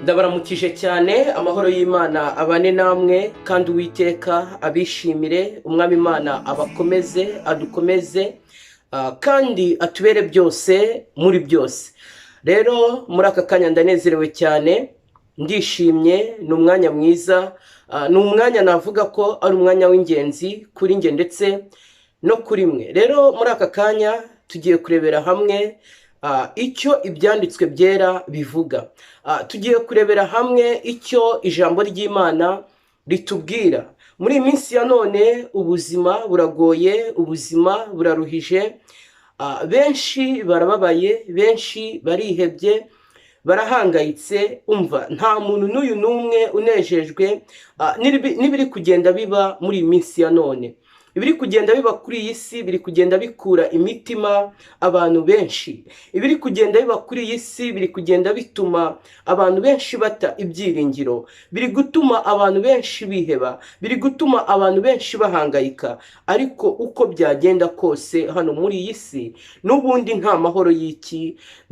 ndabaramukije cyane amahoro y'Imana abane namwe kandi Uwiteka abishimire umwami Imana abakomeze adukomeze kandi atubere byose muri byose. Rero muri aka kanya ndanezerewe cyane, ndishimye, ni umwanya mwiza, ni umwanya navuga ko ari umwanya w'ingenzi kuri nge ndetse no kuri mwe. Rero muri aka kanya tugiye kurebera hamwe icyo ibyanditswe byera bivuga. Tugiye kurebera hamwe icyo ijambo ry'Imana ritubwira. Muri iyi minsi ya none ubuzima buragoye, ubuzima buraruhije, benshi barababaye, benshi barihebye, barahangayitse. Umva, nta muntu n'uyu n'umwe unejejwe n'ibiri kugenda biba muri iyi minsi ya none. Ibiri kugenda biba kuri iyi si biri kugenda bikura imitima abantu benshi. Ibiri kugenda biba kuri iyi si biri kugenda bituma abantu benshi bata ibyiringiro. Biri gutuma abantu benshi biheba. Biri gutuma abantu benshi bahangayika. Ariko uko byagenda kose hano muri iyi si, n'ubundi nta mahoro y'iki,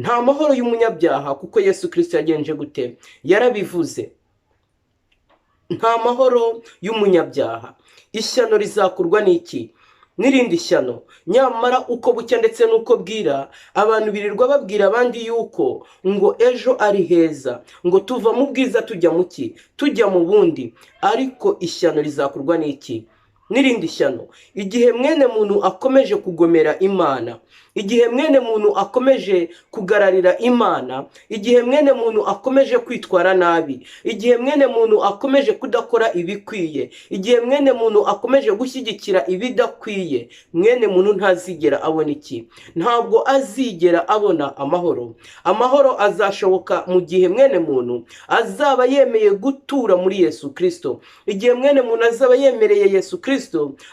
nta mahoro y'umunyabyaha, kuko Yesu Kristo yagenje gute? Yarabivuze. Nta mahoro y'umunyabyaha. Ishyano rizakurwa n'iki? N'irindi shyano. Nyamara uko bucya ndetse n'uko bwira, abantu birirwa babwira abandi yuko ngo ejo ari heza, ngo tuva mu bwiza tujya mu ki? Tujya mu bundi. Ariko ishyano rizakurwa n'iki? N'irindi shyano. Igihe mwene muntu akomeje kugomera Imana, igihe mwene muntu akomeje kugararira Imana, igihe mwene muntu akomeje kwitwara nabi, igihe mwene muntu akomeje kudakora ibikwiye, igihe mwene muntu akomeje gushyigikira ibidakwiye, mwene muntu ntazigera abona iki? Ntabwo azigera abona amahoro. Amahoro azashoboka mu gihe mwene muntu azaba yemeye gutura muri Yesu Kristo. Igihe mwene muntu azaba yemereye Yesu Kristo,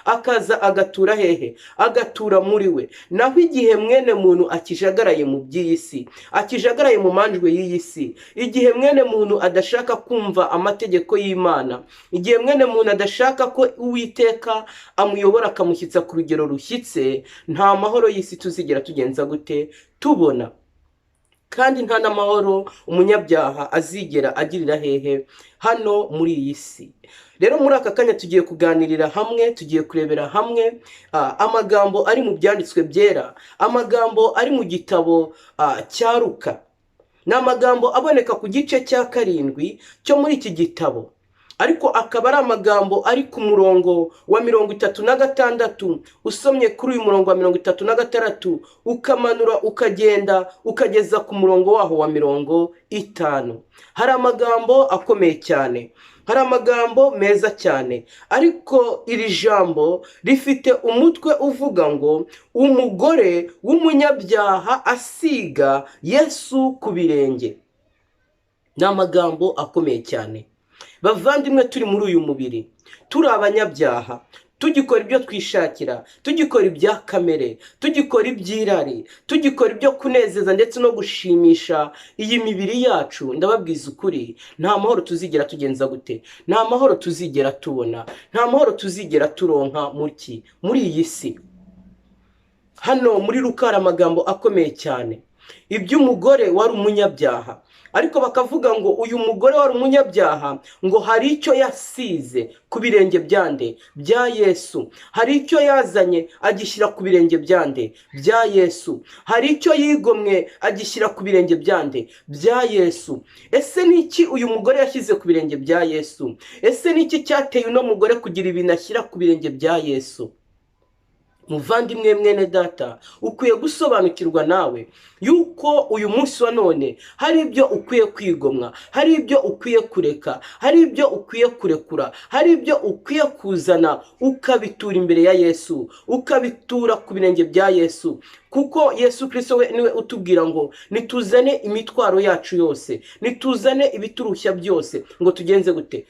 akaza agatura hehe? Agatura muri we. Naho igihe mwene muntu akijagaraye mu by'iyi si, akijagaraye mu manjwe y'iyi si, igihe mwene muntu adashaka kumva amategeko y'Imana, igihe mwene muntu adashaka ko Uwiteka amuyobora akamushyitsa ku rugero rushyitse, nta mahoro y'isi tuzigera tugenza gute? Tubona. Kandi nta n'amahoro umunyabyaha azigera agirira hehe? Hano muri iyi si. Rero muri aka kanya tugiye kuganirira hamwe, tugiye kurebera hamwe amagambo ari mu byanditswe byera, amagambo ari mu gitabo cya Luka. Ni amagambo aboneka ku gice cya 7 cyo muri iki gitabo, ariko akaba ari amagambo ari ku murongo wa 36. Usomye kuri uyu murongo wa 36 ukamanura ukagenda ukageza ku murongo waho wa 50. Hari amagambo akomeye cyane, hari amagambo meza cyane, ariko iri jambo rifite umutwe uvuga ngo umugore w'umunyabyaha asiga Yesu ku birenge. Ni amagambo akomeye cyane. Bavandimwe, turi muri uyu mubiri, turi abanyabyaha, tugikora ibyo twishakira, tugikora ibya kamere, tugikora iby'irari, tugikora ibyo kunezeza ndetse no gushimisha iyi mibiri yacu. Ndababwiza ukuri, nta mahoro tuzigera tugenza gute? Nta mahoro tuzigera tubona, nta mahoro tuzigera turonka muri iyi si. Hano muri Luka hari amagambo akomeye cyane, iby'umugore wari umunyabyaha. Ariko bakavuga ngo uyu mugore wari umunyabyaha ngo hari icyo yasize ku birenge byande bya Yesu. Hari icyo yazanye agishyira ku birenge byande bya Yesu. Hari icyo yigomwe agishyira ku birenge byande bya Yesu. Ese niki uyu mugore yashyize ku birenge bya Yesu? Ese niki cyateye uno mugore kugira ibintu ashyira ku birenge bya Yesu? Muvandimwe, mwene data, ukwiye gusobanukirwa nawe yuko uyu munsi wa none hari ibyo ukwiye kwigomwa, hari ibyo ukwiye kureka, hari ibyo ukwiye kurekura, hari ibyo ukwiye kuzana ukabitura imbere ya Yesu, ukabitura ku birenge bya Yesu. Kuko Yesu Kristo we niwe utubwira ngo nituzane imitwaro yacu yose, nituzane ibiturushya byose, ngo tugenze gute?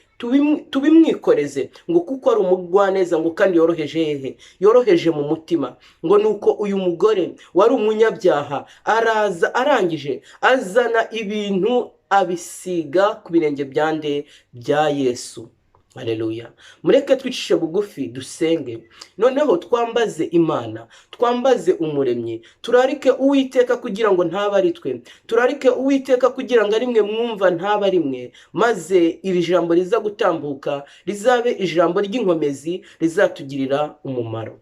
Tubimwikoreze, ngo kuko ari umugwaneza, ngo kandi yoroheje hehe? Yoroheje mu mutima. Ngo nuko uyu mugore wari umunyabyaha araza, arangije azana ibintu abisiga ku birenge byande bya Yesu. Haleluya. Mureke twicishe bugufi dusenge, noneho twambaze Imana, twambaze Umuremyi, turarike Uwiteka kugira ngo ntaba ari twe, turarike Uwiteka kugira ngo ari mwe mwumva ntaba ari mwe, maze iri jambo riza gutambuka rizabe ijambo ry'inkomezi rizatugirira umumaro.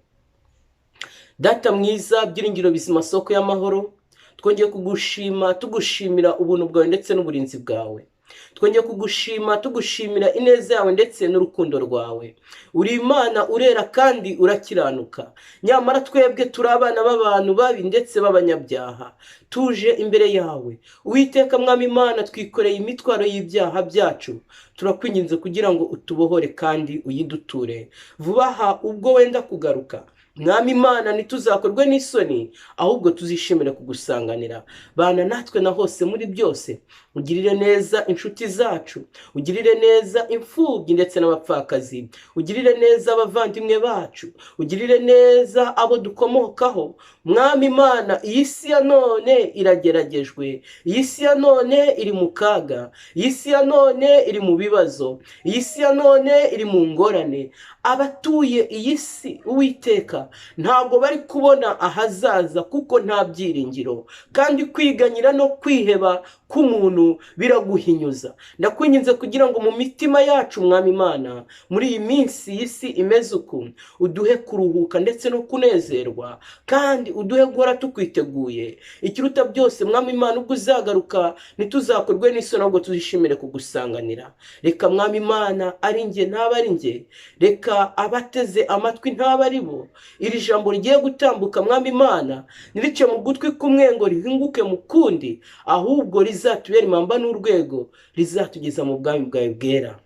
Data mwiza, byiringiro bizima, soko y'amahoro, twongeye kugushima, tugushimira ubuntu bwawe ndetse n'uburinzi bwawe. Twongeye kugushima, tugushimira ineza yawe ndetse n'urukundo rwawe. Uri Imana urera kandi urakiranuka, nyamara twebwe turi abana b'abantu babi ndetse b'abanyabyaha. Tuje imbere yawe Uwiteka Mwami Imana, twikoreye imitwaro y'ibyaha byacu, turakwinginze kugira ngo utubohore kandi uyiduture vuba aha ubwo wenda kugaruka. Mwami Imana, ntituzakorwe n'isoni, ahubwo tuzishimire kugusanganira. Bana natwe na hose muri byose, ugirire neza inshuti zacu, ugirire neza imfubyi ndetse n'abapfakazi, ugirire neza abavandimwe bacu, ugirire neza abo dukomokaho. Mwami Imana, iyi si ya none irageragejwe, iyi si ya none iri mu kaga, iyi si ya none iri mu bibazo, iyi si ya none iri mu ngorane. Abatuye iyi si Uwiteka ntabwo bari kubona ahazaza kuko nta byiringiro, kandi kwiganyira no kwiheba k'umuntu biraguhinyuza. Ndakwinginze kugira ngo mu mitima yacu Mwami Imana, muri iyi minsi y'isi imeze uku, uduhe kuruhuka ndetse no kunezerwa, kandi uduhe guhora tukwiteguye. Ikiruta byose Mwami Imana, ubwo uzagaruka ntituzakorwe n'isoni, ahubwo tuzishimire kugusanganira. Reka Mwami Imana, ari njye ntaba ari njye, reka abateze amatwi ntaba ari bo, iri jambo rigiye gutambuka Mwami Imana nirice mu gutwi kumwe ngo rihinguke mu kundi, ahubwo rizatubera impamba n'urwego rizatugeza mu bwami bwawe bwera.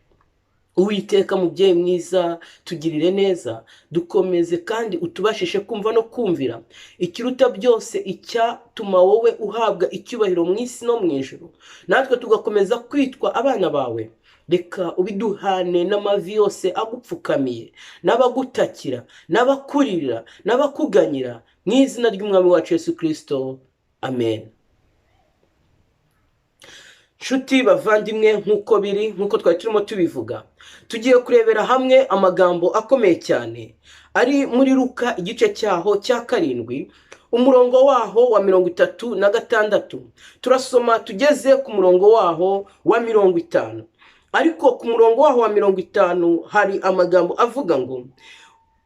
Uwiteka mubyeyi mwiza, tugirire neza, dukomeze kandi utubashishe kumva no kumvira. Ikiruta byose icyatuma wowe uhabwa icyubahiro mu isi no mu ijuru, natwe tugakomeza kwitwa abana bawe. Reka ubiduhane n'amavi yose agupfukamiye, n'abagutakira, n'abakurira, n'abakuganyira, mu izina ry'umwami wacu Yesu Kristo, amen. Nshuti bavandimwe, nk'uko twari turimo tubivuga, tugiye kurebera hamwe amagambo akomeye cyane ari muri Luka igice cyaho cya 7, umurongo waho wa 36. Turasoma tugeze ku murongo waho wa 50. Ariko ku murongo waho wa 50 hari amagambo avuga ngo,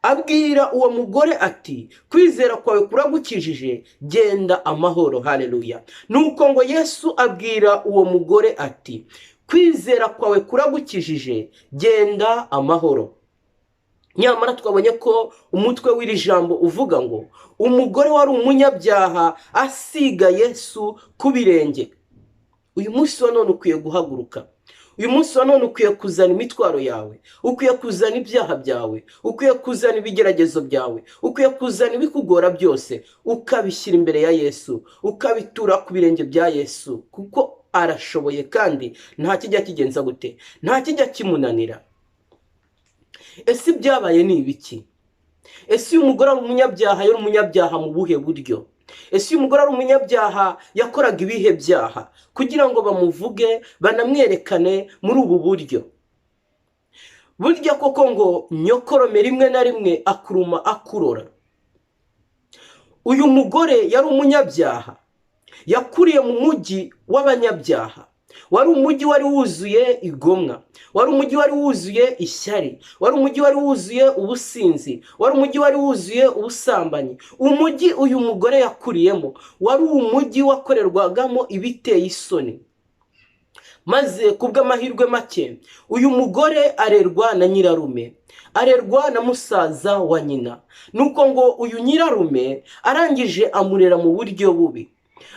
abwira uwo mugore ati, kwizera kwawe kuragukijije, genda amahoro. Haleluya. Nuko ngo Yesu abwira uwo mugore ati, kwizera kwawe kuragukijije, genda amahoro. Nyamara twabonye ko umutwe w'iri jambo uvuga ngo, umugore wari umunyabyaha asiga Yesu ku birenge. Uyu munsi wa none ukwiye guhaguruka. Uyu munsi wa none ukwiye kuzana imitwaro yawe, ukwiye kuzana ibyaha byawe, ukwiye kuzana ibigeragezo byawe, ukwiye kuzana ibikugora byose, ukabishyira imbere ya Yesu, ukabitura ku birenge bya Yesu, kuko arashoboye kandi nta kijya kigenza gute, nta kijya kimunanira. Ese byabaye ni ibiki? Ese uyu mugore ari umunyabyaha, yari umunyabyaha mu buhe buryo? Ese uyu mugore ari umunyabyaha, yakoraga ibihe byaha kugira ngo bamuvuge banamwerekane muri ubu buryo? Burya koko ngo nyokorome rimwe na rimwe akuruma akurora. Uyu mugore yari umunyabyaha, yakuriye mu mujyi w'abanyabyaha, wari umujyi wari wuzuye igomwa, wari umujyi wari wuzuye ishyari, wari umujyi wari wuzuye ubusinzi, wari umujyi wari wuzuye ubusambanyi. Umujyi uyu mugore yakuriyemo wari umujyi wakorerwagamo ibiteye isoni. Maze kubw'amahirwe make, uyu mugore arerwa na nyirarume, arerwa na musaza wa nyina. Nuko ngo uyu nyirarume arangije amurera mu buryo bubi,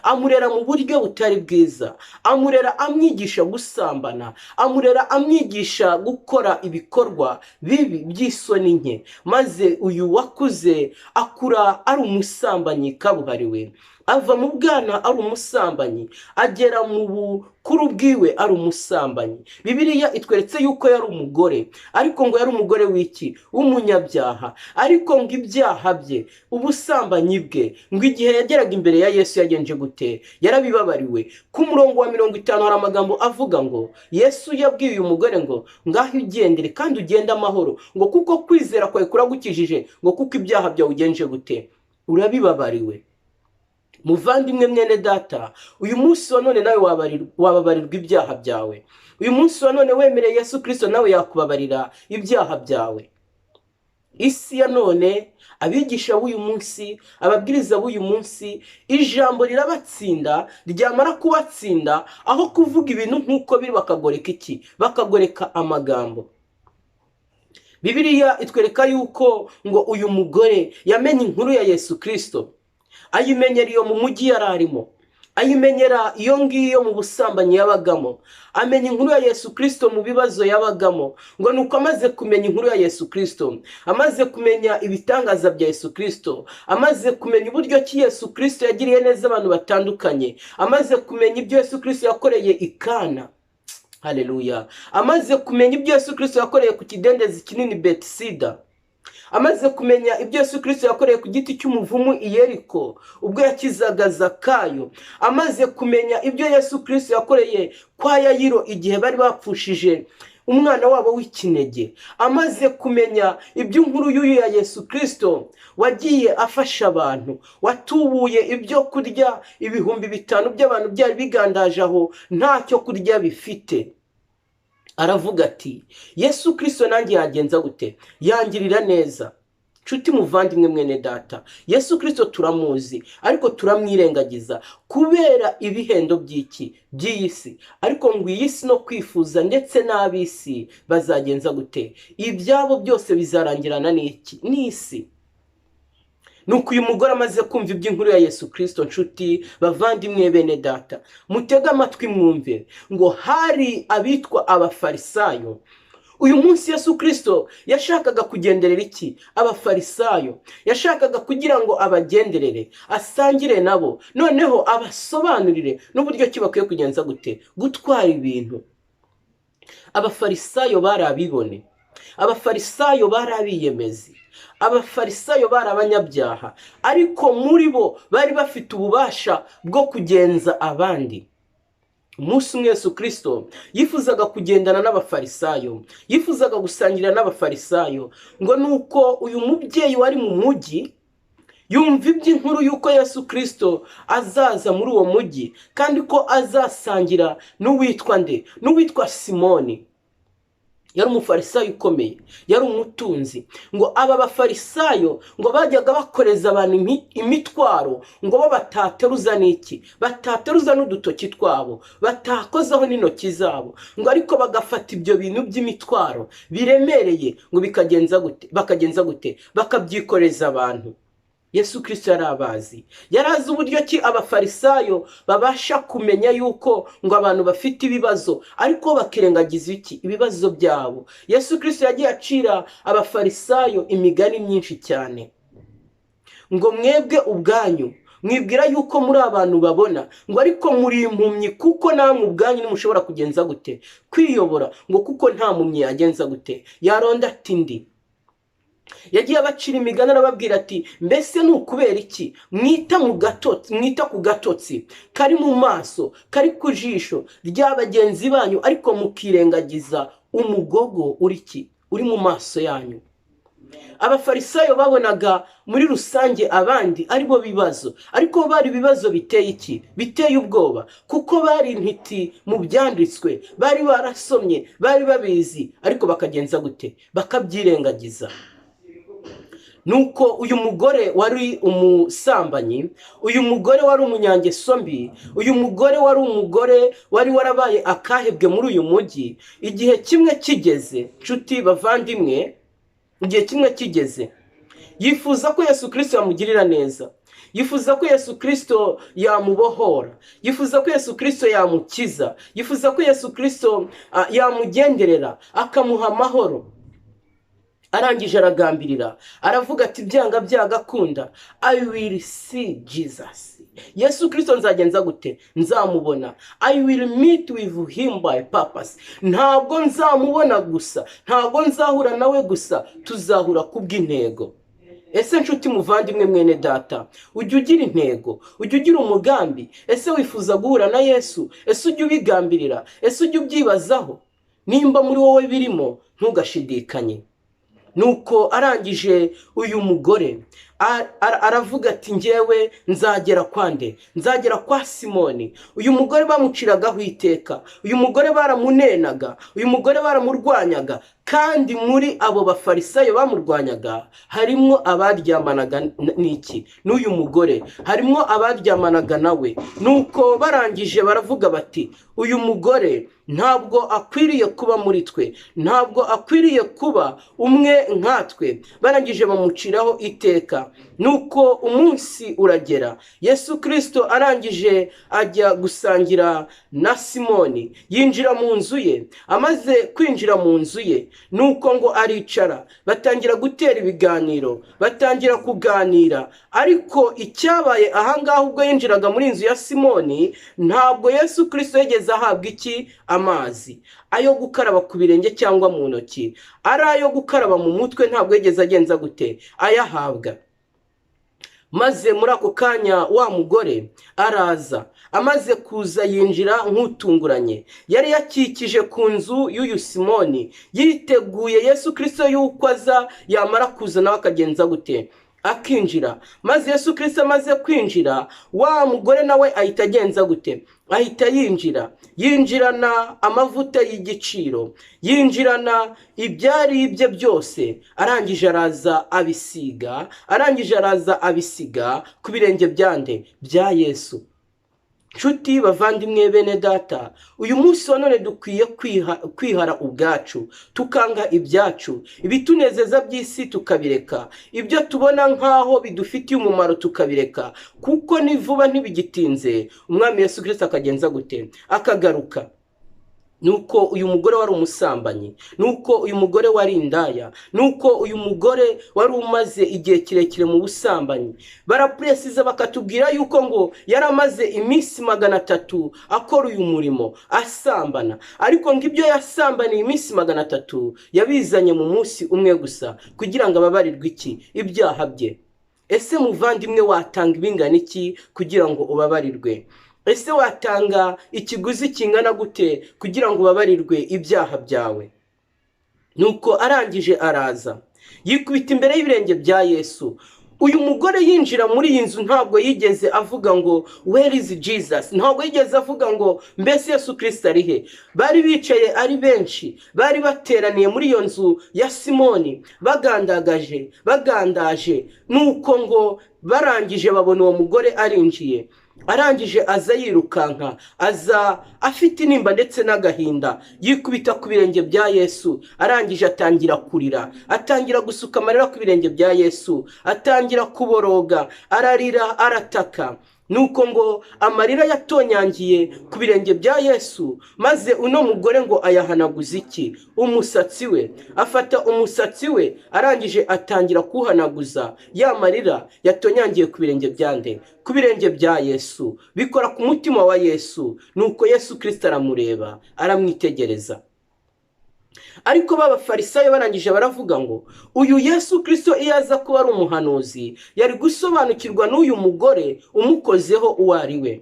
amurera mu buryo butari bwiza, amurera amwigisha gusambana, amurera amwigisha gukora ibikorwa bibi by'isoni nke. Maze uyu wakuze akura ari umusambanyi kabuhariwe, ava mu bwana ari umusambanyi, agera mu kuri ubwiwe ari umusambanyi. Bibiliya itweretse yuko yari umugore, ariko ngo yari umugore w'iki? W'umunyabyaha. Ariko ngo ibyaha bye, ubusambanyi bwe, ngo igihe yageraga imbere ya Yesu yagenje gute? Yarabibabariwe. Ku murongo wa 50 hari amagambo avuga ngo Yesu yabwiye uyu mugore ngo ngaho ugendere kandi ugende amahoro, ngo kuko kwizera kwawe kuragukijije, ngo kuko ibyaha byawe ugenje gute? Urabibabariwe. Muvandimwe mwene data, uyu munsi wa none nawe wababarirwa ibyaha byawe. Uyu munsi wa none wemereye Yesu Kristo nawe yakubabarira ibyaha byawe. Isi ya none, abigisha b'uyu munsi, ababwiriza b'uyu munsi, ijambo rirabatsinda, ryamara kubatsinda, aho kuvuga ibintu nk'uko biri bakagoreka iki? Bakagoreka amagambo. Bibiliya itwereka yuko ngo uyu mugore yamenye inkuru ya Yesu Kristo, ayimenyera iyo mu mujyi yari arimo, ayimenyera iyo ngiyo mu busambanyi yabagamo, amenya inkuru ya Yesu Kristo mu bibazo yabagamo. Ngo nuko amaze kumenya inkuru ya Yesu Kristo, amaze kumenya ibitangaza bya Yesu Kristo, amaze kumenya uburyo ki Yesu Kristo yagiriye neza abantu batandukanye, amaze kumenya ibyo Yesu Kristo yakoreye i Kana, haleluya, amaze kumenya ibyo Yesu Kristo yakoreye ku kidendezi kinini Betisida, amaze kumenya ibyo Yesu Kristo yakoreye ku giti cy'umuvumu i Yeriko ubwo yakizaga Zakayo, amaze kumenya ibyo Yesu Kristo yakoreye kwa Yayiro igihe bari bapfushije umwana wabo w'ikinege, amaze kumenya iby'inkuru y'uyu ya Yesu Kristo wagiye afasha abantu, watubuye ibyo kurya 5,000 by'abantu byari bigandaje aho ntacyo kurya bifite. Aravuga ati Yesu Kristo nanjye yagenza gute? Yangirira neza. Nshuti muvandimwe mwene data, Yesu Kristo turamuzi, ariko turamwirengagiza kubera ibihendo by'iki? By'isi. Ariko ngo iyi si no kwifuza ndetse n'ab'isi bazagenza gute? Ibyabo byose bizarangirana n'iki? N'isi. Nuko uyu mugore amaze kumva iby'inkuru ya Yesu Kristo, nshuti bavandimwe bene data, mutega amatwi mwumve, ngo hari abitwa abafarisayo. Uyu munsi Yesu Kristo yashakaga kugenderera iki? Abafarisayo. Yashakaga kugira ngo abagenderere, asangire nabo, noneho abasobanurire n'uburyo ki bakwiye kugenza gute? Gutwara ibintu. Abafarisayo bari abibone, abafarisayo bari abiyemezi, abafarisayo bari abanyabyaha, ariko muri bo bari bafite ububasha bwo kugenza abandi. Umunsi umwe Yesu Kristo yifuzaga kugendana n'abafarisayo, yifuzaga gusangira n'abafarisayo, ngo nuko uyu mubyeyi wari mu mujyi yumva iby'inkuru yuko Yesu Kristo azaza muri uwo mujyi, kandi ko azasangira n'uwitwa nde? N'uwitwa Simoni. Yari umufarisayo ukomeye, yari umutunzi. Ngo aba bafarisayo ngo bajyaga bakoreza abantu imitwaro, ngo bo batateruza n'iki? Batateruza n'udutoki twabo, batakozaho n'intoki zabo, ngo ariko bagafata ibyo bintu by'imitwaro biremereye, ngo bakagenza gute? Bakabyikoreza abantu. Yesu Kristo yarabazi, yarazi uburyo ki abafarisayo babasha kumenya yuko ngo abantu bafite ibibazo, ariko bakirengagiza iki? Ibibazo byabo. Yesu Kristo yagiye acira abafarisayo imigani myinshi cyane, ngo mwebwe ubwanyu mwibwira yuko muri abantu babona, ngo ariko muri impumyi, kuko namwe ubwanyu ntimushobora kugenza gute? Kwiyobora. Ngo kuko nta mpumyi yagenza gute? Yaronda ati ndi. Yagiye abacira imigani arababwira ati mbese ni ukubera iki mwita ku gatotsi kari mu maso, kari ku jisho rya bagenzi banyu, ariko mukirengagiza umugogo uri mu maso yanyu? Abafarisayo babonaga muri rusange abandi ari bo bibazo, ariko bari ibibazo biteye iki? Biteye ubwoba, kuko bari intiti mu byanditswe, bari barasomye, bari babizi, ariko bakagenza gute? Bakabyirengagiza. Nuko uyu mugore wari umusambanyi, uyu mugore wari umunyangeso mbi, uyu mugore wari umugore wari warabaye akahebwe muri uyu mujyi, igihe kimwe kigeze, nshuti bavandimwe, igihe kimwe kigeze, yifuza ko Yesu Kristo yamugirira neza, yifuza ko Yesu Kristo yamubohora, yifuza ko Yesu Kristo yamukiza, yifuza ko Yesu Kristo yamugenderera akamuha amahoro. arangije aragambirira aravuga ati byanga byagakunda, I will see Jesus. Yesu Kristo nzagenza gute? Nzamubona. I will meet with him by purpose. Ntabwo nzamubona gusa, ntabwo nzahura nawe gusa, tuzahura kubw'intego. Ese nshuti muvandimwe mwene data, ujya ugira intego, ujya ugira umugambi? Ese wifuza guhura na Yesu? Ese ujya ubigambirira? Ese ujya ubyibazaho? Nimba muri wowe birimo, ntugashidikanye. Nuko arangije uyu mugore aravuga ati njyewe nzagera kwande, nzagera kwa Simoni. Uyu mugore bamuciragaho iteka, uyu mugore baramunenaga, uyu mugore baramurwanyaga, kandi muri abo bafarisayo bamurwanyaga harimo abaryamanaga n'iki n'uyu mugore, harimo abaryamanaga nawe. Nuko barangije baravuga bati uyu mugore ntabwo akwiriye kuba muri twe, ntabwo akwiriye kuba umwe nkatwe. Barangije bamuciraho iteka. Nuko umunsi uragera, Yesu Kristo arangije ajya gusangira na Simoni, yinjira mu nzu ye. Amaze kwinjira mu nzu ye, nuko ngo aricara, batangira gutera ibiganiro, batangira kuganira. Ariko icyabaye ahangaha ubwo yinjiraga muri inzu ya Simoni, ntabwo Yesu Kristo yigeze ahabwa iki? Amazi ayo gukaraba ku birenge cyangwa mu ntoki, ari ayo gukaraba mu mutwe ntabwo yigeze agenza gute? Ayahabwa. Maze muri ako kanya wa mugore araza, amaze kuza yinjira nk'utunguranye. Yari yakikije ku nzu y'uyu Simoni, yiteguye Yesu Kristo yuko aza yamara kuza nawe akagenza gute? Akinjira. Maze Yesu Kristo amaze kwinjira, wa mugore nawe ahita agenza gute? Ahita yinjira, yinjirana amavuta y'igiciro, yinjirana ibyari ibye byose. Arangije araza abisiga, arangije araza abisiga ku birenge byande bya Yesu. Nshuti bavandimwe bene data, uyu munsi wa none dukwiye kwihara ubwacu, tukanga ibyacu, ibitunezeza by'isi tukabireka, ibyo tubona nkaho bidufitiye umumaro tukabireka, kuko ni vuba ntibigitinze umwami Yesu Kristo akagenza gute? Akagaruka. Nuko uyu mugore wari umusambanyi, nuko uyu mugore wari indaya, nuko uyu mugore wari umaze igihe kirekire mu busambanyi. Barapresiza bakatubwira yuko ngo yari amaze iminsi 300 akora uyu murimo asambana. Ariko ngo ibyo yasambaniye iminsi 300 yabizanye mu munsi umwe gusa, kugira ngo ababarirwe iki? Ibyaha bye. Ese muvandimwe watanga ibingana iki kugira ngo ubabarirwe? Ese watanga ikiguzi kingana gute kugira ngo ubabarirwe ibyaha byawe? Nuko arangije araza, yikubita imbere y'ibirenge bya Yesu. Uyu mugore yinjira muri iyi nzu ntabwo yigeze avuga ngo where is Jesus? Ntabwo yigeze avuga ngo mbese Yesu Kristo ari he? Bari bicaye ari benshi, bari bateraniye muri iyo nzu ya Simoni, bagandaje. Nuko ngo barangije babona uwo mugore arinjiye. Arangije aza yirukanka, aza afite intimba ndetse n'agahinda, yikubita ku birenge bya Yesu. Arangije atangira kurira, atangira gusuka amarira ku birenge bya Yesu, atangira kuboroga, ararira, arataka. Nuko ngo amarira yatonyangiye ku birenge bya Yesu. Maze uno mugore ngo ayahanaguza iki? Umusatsi we. Afata umusatsi we, arangije atangira kuhanaguza ya marira yatonyangiye ku birenge byande, ku birenge bya Yesu. Bikora ku mutima wa Yesu. Nuko Yesu Kristo aramureba, aramwitegereza. Ariko b'abafarisayo barangije baravuga ngo uyu Yesu Kristo iyo aza kuba ari umuhanuzi, yari gusobanukirwa n'uyu mugore umukozeho uwo ari we.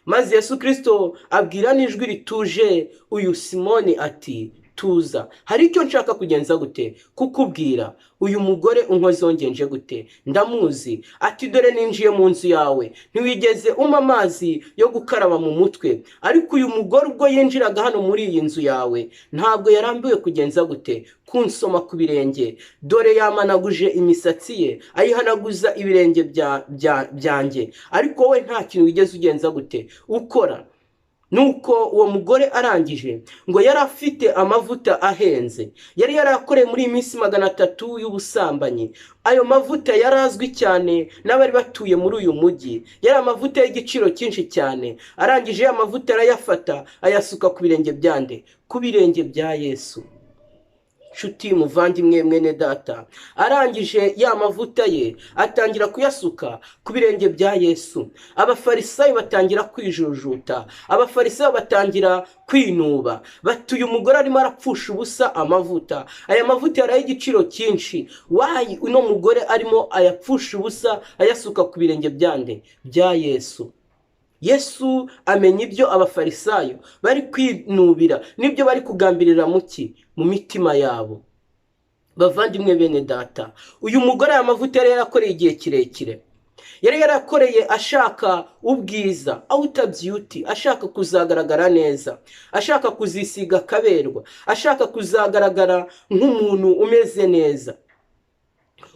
Maze Yesu Kristo abwira n'ijwi rituje uyu Simoni ati tuza, hari icyo nshaka kugenza gute? Kukubwira. Uyu mugore unkozongenje gute? Ndamuzi. Ati dore ninjiye mu nzu yawe, ntiwigeze umpa amazi yo gukaraba mu mutwe. Ariko uyu mugore ubwo yinjiraga hano muri iyi nzu yawe, ntabwo yarambiwe kugenza gute? Kunsoma ku birenge. Dore yamanaguje imisatsi ye, ayihanaguza ibirenge byanjye. Ariko wowe nta kintu wigeze ugenza gute? Ukora. Nuko uwo mugore arangije ngo yari afite amavuta ahenze, yari yarakoreye muri iminsi 300 y'ubusambanyi. Ayo mavuta yarazwi cyane n'abari batuye muri uyu mujyi, yari amavuta y'igiciro cyinshi cyane. Arangije ya mavuta arayafata, ayasuka ku birenge byande, ku birenge bya Yesu. nshuti muvandimwe mwene data, arangije ya mavuta ye atangira kuyasuka ku birenge bya Yesu. Abafarisayo batangira kwijujuta, abafarisayo batangira kwinuba, bati uyu mugore arimo arapfusha ubusa amavuta, aya mavuta yari ay'igiciro cyinshi, wayi uno mugore arimo ayapfusha ubusa ayasuka ku birenge bya Yesu. Yesu amenya ibyo abafarisayo bari kwinubira n'ibyo bari kugambirira mu mitima yabo. Bavandimwe bene data, uyu mugore aya mavuta yari yarakoreye igihe kirekire, yari yarakoreye ashaka ubwiza, outer beauty, ashaka kuzagaragara neza, ashaka kuzisiga akaberwa, ashaka kuzagaragara nk'umuntu umeze neza.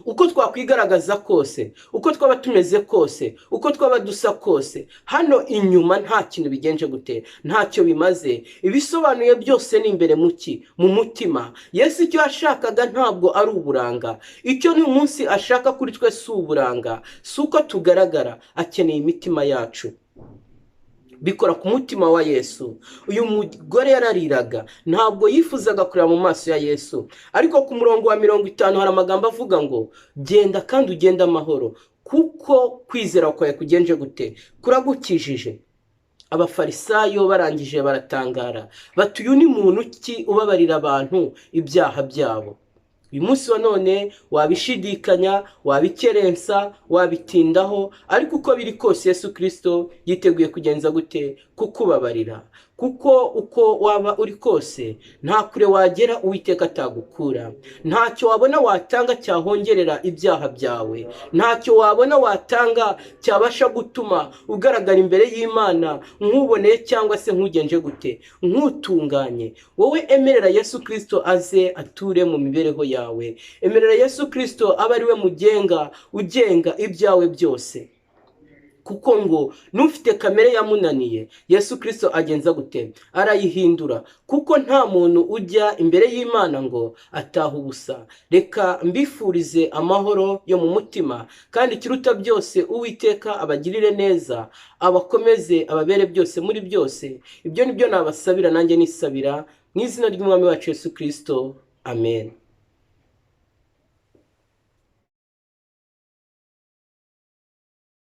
Uko twakwigaragaza kose, uko twaba tumeze kose, uko twaba dusa kose, hano inyuma nta kintu bigenje gute, ntacyo bimaze. Ibisobanuye byose ni imbere mu mutima. Yesu icyo yashakaga ntabwo ari uburanga, icyo ni umunsi ashaka kuri twe si uburanga, si uko tugaragara, akeneye imitima yacu. Bikora ku mutima wa Yesu. Uyu mugore yarariraga, ntabwo yifuzaga kureba mu maso ya Yesu, ariko ku murongo wa 50 hari amagambo avuga ngo genda kandi ugenda amahoro, kuko kwizera kwawe kugenje gute, kuragukijije. Abafarisayo barangije baratangara, bati uyu ni muntu ki ubabarira abantu ibyaha byabo? Uyu munsi wa none wabishidikanya, wabikerensa, wabitindaho, ariko uko biri kose Yesu Kristo yiteguye kugenza gute, kukubabarira. Kuko uko waba uri kose nta kure wagera Uwiteka atagukura. Ntacyo wabona watanga cyahongerera ibyaha byawe, ntacyo wabona watanga cyabasha gutuma ugaragara imbere y'Imana nk'uboneye cyangwa se nk'ugenje gute, nk'utunganye. Wowe emerera Yesu Kristo aze ature mu mibereho yawe, emerera Yesu Kristo abe ari we ugenga ibyawe byose. Kuko ngo nufite kamere yamunaniye, Yesu Kristo agenza gute, arayihindura. Kuko nta muntu ujya imbere y'Imana ngo ataha ubusa. Reka mbifurize amahoro yo mu mutima, kandi kiruta byose Uwiteka abagirire neza, abakomeze, ababere byose muri byose. Ibyo nibyo nabasabira, nanjye nisabira mu izina ry'Umwami wacu Yesu Kristo. Amen.